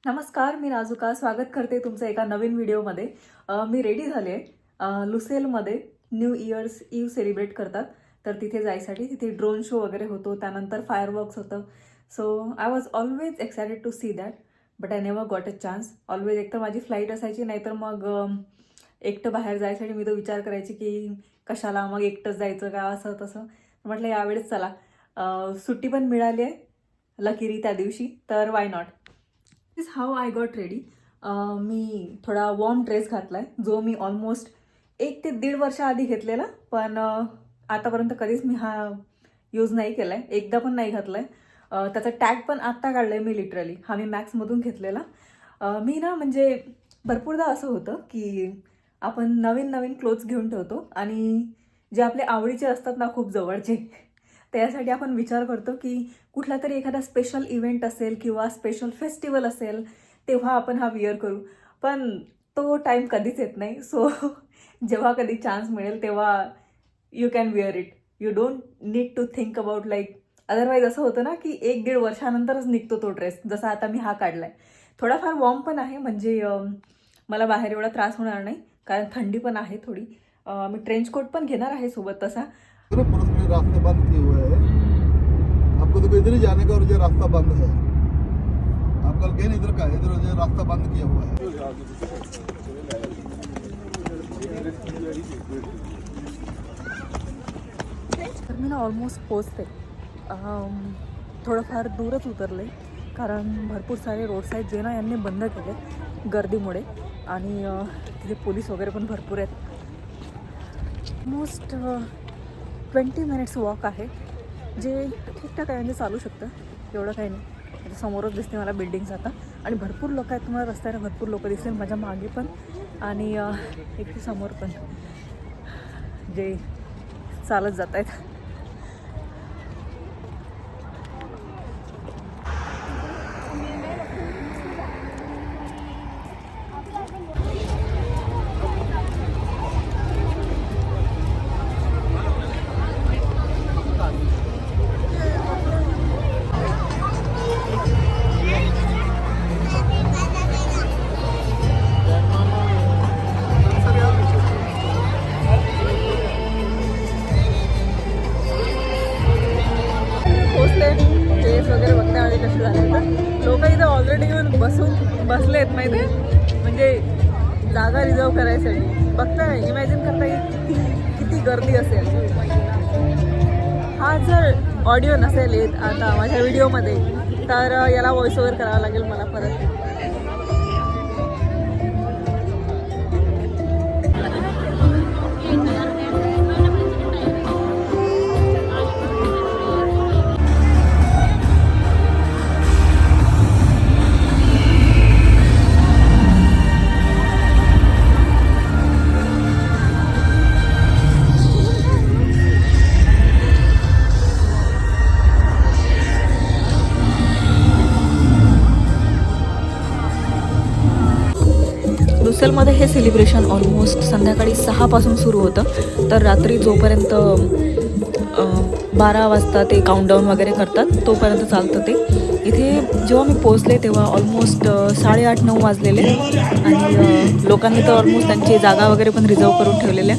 नमस्कार, मी राजुका स्वागत करते तुमचं एका नवीन व्हिडिओमध्ये. मी रेडी झाले आहे. लुसेलमध्ये न्यू इयर्स ईव्ह सेलिब्रेट करतात, तर तिथे जायसाठी तिथे ड्रोन शो वगैरे होतो, त्यानंतर फायरवर्क्स होतं. So I was always excited to see that, but I never got a chance. Always एकतर माझी फ्लाईट असायची, नाहीतर मग एकटं बाहेर जायसाठी मी तो विचार करायची की कशाला मग एकटंच जायचं का, असं तसं. म्हटलं यावेळेस चला, सुट्टी पण मिळाली आहे लकीली त्या दिवशी, तर why not. This how I got ready. मी थोडा वॉर्म ड्रेस घातला आहे, जो मी ऑलमोस्ट 1 ते 1.5 वर्ष आधी घेतलेला, पण आतापर्यंत कधीच मी हा यूज नाही केला आहे, एकदा पण नाही घातला आहे. त्याचा टॅग पण आत्ता काढला आहे मी लिटरली. हा मी मॅक्समधून घेतलेला. मी ना म्हणजे भरपूरदा असं होतं की आपण नवीन नवीन क्लोथ्स घेऊन ठेवतो आणि जे आपले आवडीचे असतात ना, खूप जवळचे, त्यासाठी आपण विचार करतो की कुठला तरी एखादा स्पेशल इव्हेंट असेल किंवा स्पेशल फेस्टिवल असेल तेव्हा आपण हा विअर करू, पण तो टाईम कधीच येत नाही. सो जेव्हा कधी चान्स मिळेल तेव्हा you can wear it. You don't need to think about like otherwise असं होतं ना की 1-1.5 वर्षानंतरच निघतो तो ड्रेस, जसा आता मी हा काढला आहे. थोडाफार वॉर्म पण आहे, म्हणजे मला बाहेर एवढा त्रास होणार नाही, कारण थंडी पण आहे थोडी. मी ट्रेंच कोट पण घेणार आहे सोबत तसा. पुलिस ने रास्ते बंद किए हुए हैं, आपको तो इधर ही जाने का और ये रास्ता बंद है. आप कल गए इधर का, इधर ये रास्ता बंद किया हुआ है. तर मी ना ऑलमोस्ट पोचते. थोडंफार दूरच उतरले, कारण भरपूर सारे रोड साईड जे ना यांनी बंद केले गर्दीमुळे, आणि तिथे पोलीस वगैरे पण भरपूर आहेत. ऑलमोस्ट 20 मिनिट्स वॉक आहे, जे ठीकठाक आहे, म्हणजे चालू शकतं, एवढं काही नाही. म्हणजे समोरच दिसते मला बिल्डिंग्स आता, आणि भरपूर लोक आहेत. तुम्हाला रस्त्याने भरपूर लोक दिसतील, माझ्या मागे पण आणि एक समोर पण, जे चालत जात आहेत. वगैरे बघण्यामध्ये कसे झाले, तर लोक इथं ऑलरेडी येऊन बसले आहेत माहिती आहे, म्हणजे जागा रिझर्व करायसाठी. बघताय, इमॅजिन करताय किती गर्दी असेल. हा जर ऑडिओ नसेल येत आता माझ्या व्हिडिओमध्ये, तर याला व्हॉइस ओव्हर करावं लागेल मला परत. लुसेलमध्ये हे सेलिब्रेशन ऑलमोस्ट संध्याकाळी 6 सुरू होतं, तर रात्री जोपर्यंत 12 वाजता ते काउंटडाऊन वगैरे करतात तोपर्यंत चालतं ते. इथे जेव्हा मी पोचले तेव्हा ऑलमोस्ट 8:30-9 वाजलेले, आणि लोकांनी तर ऑलमोस्ट त्यांची जागा वगैरे पण रिझर्व करून ठेवलेल्या.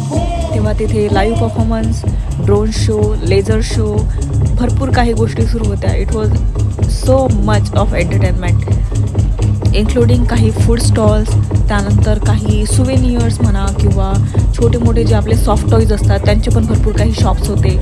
तेव्हा तिथे live performance, drone show, laser show, भरपूर काही गोष्टी सुरू होत्या. It was so much of entertainment, including काही फूड स्टॉल्स, त्यानंतर काही सुवेनियर्स म्हणा, किंवा छोटे मोठे जे आपले सॉफ्ट टॉईज असतात त्यांचे पण भरपूर काही शॉप्स होते.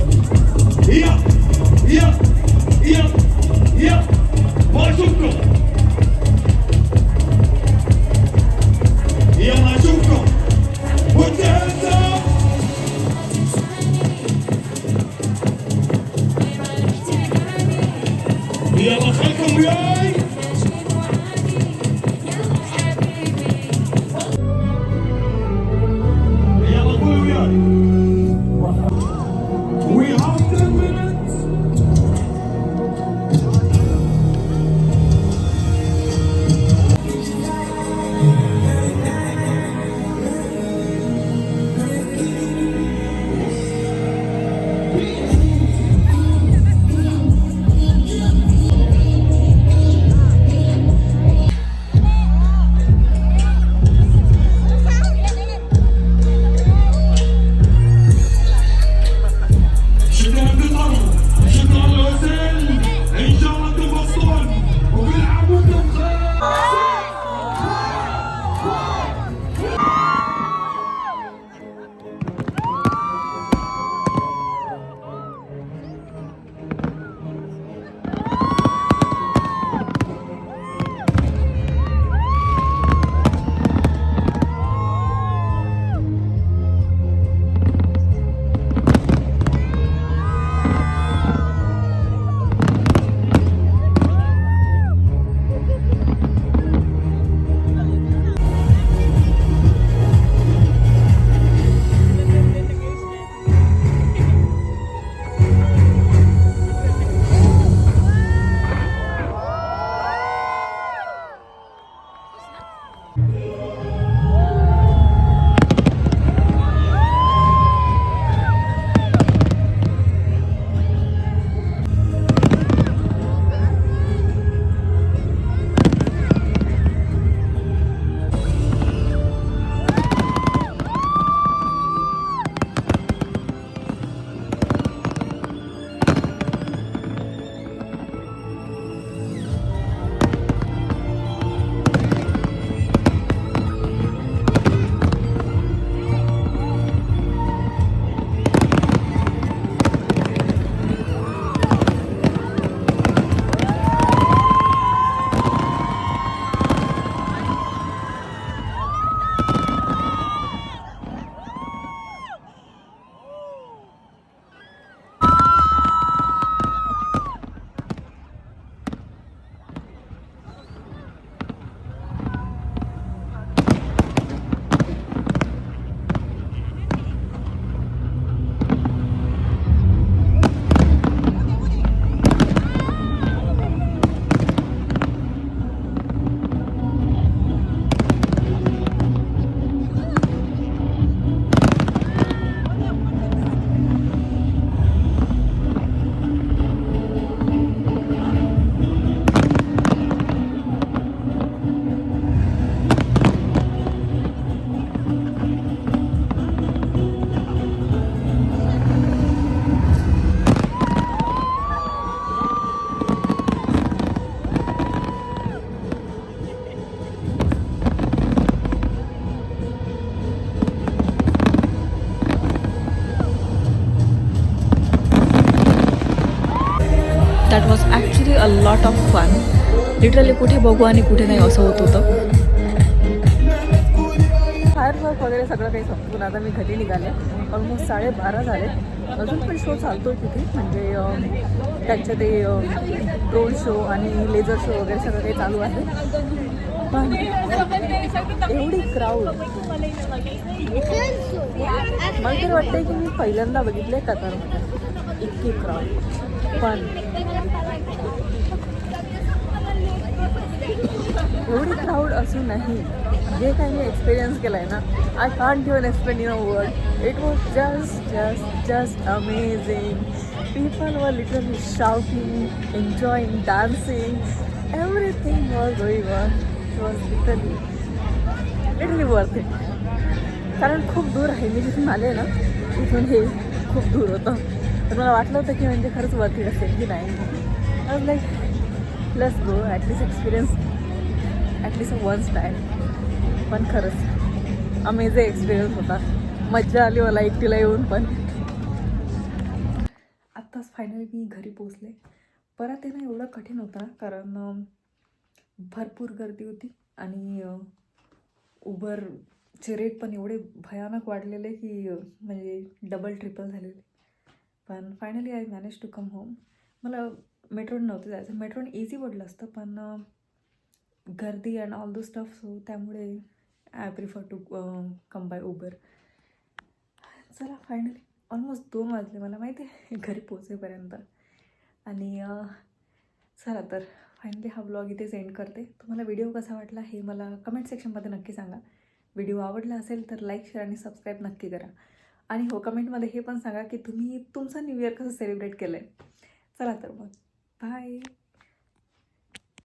लिटरली कुठे बघू आणि कुठे नाही असं होत होतं. फायरवर्क वगैरे सगळं काही संपून आता मी घरी निघाले. ऑलमोस्ट 12:30 झाले. अजून पण शो चालतो तिथे, म्हणजे त्यांचे ते ड्रोन शो आणि लेझर शो वगैरे सगळं काही चालू आहे. पण एवढी क्राऊड मला तर वाटतं की मी पहिल्यांदा बघितले कतारमध्ये इतकी क्राऊड. पण एवढी क्राऊड असूनही जे काही मी एक्सपिरियन्स केलं आहे ना, I can't even explain in a word. It was just amazing. People were literally shouting, enjoying, dancing, everything was going on. It was literally worth it. कारण खूप दूर आहे, मी जिथून आले ना तिथून हे खूप दूर होतं. तर मला वाटलं होतं की म्हणजे खरंच वर्थ इट असेल की नाही. I was like let's go, at least experience at least once time. पण खरंच अमेझिंग एक्सपिरियन्स होता. मज्जा आली मला एकटीला येऊन. पण आत्ताच फायनली मी घरी पोचले. परत येणं एवढं कठीण होतं कारण भरपूर गर्दी होती आणि उबरचे रेट पण एवढे भयानक वाढलेले की म्हणजे डबल ट्रिपल झालेले. पण finally I manage to come home. मला मेट्रोने नव्हतं जायचं. मेट्रोने इझी पडलं असतं पण गर्दी and all the stuff, so त्यामुळे I prefer to come by Uber. चला फायनली ऑलमोस्ट 2 वाजले मला माहिती आहे घरी पोचेपर्यंत. आणि चला तर फायनली हा ब्लॉग इथे सेंड करते. तुम्हाला व्हिडिओ कसा वाटला हे मला कमेंट सेक्शनमध्ये नक्की सांगा. व्हिडिओ आवडला असेल तर लाईक, शेअर आणि सबस्क्राईब नक्की करा. आणि हो, कमेंटमध्ये हे पण सांगा की तुम्ही तुमचा न्यू इयर कसं सेलिब्रेट केलं आहे. चला तर मग बाय.